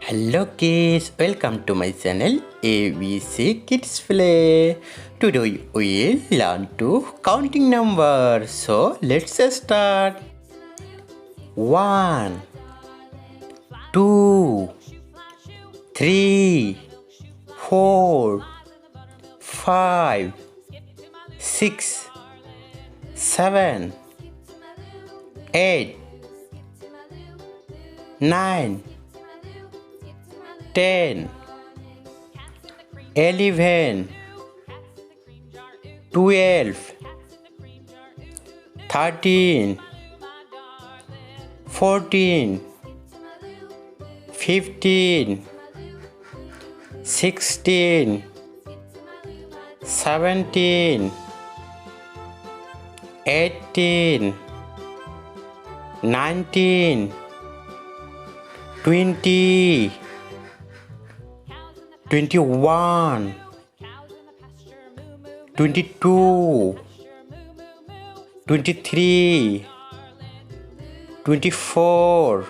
Hello kids, welcome to my channel ABC Kids Play. Today we will learn to counting numbers. So let's start. 1, 2, 3, 4, 5, 6, 7, 8, 9, 10, 11, 12, 13, 14, 15, 16, 17, 18, 19, 20, 21, 22, 23, 24,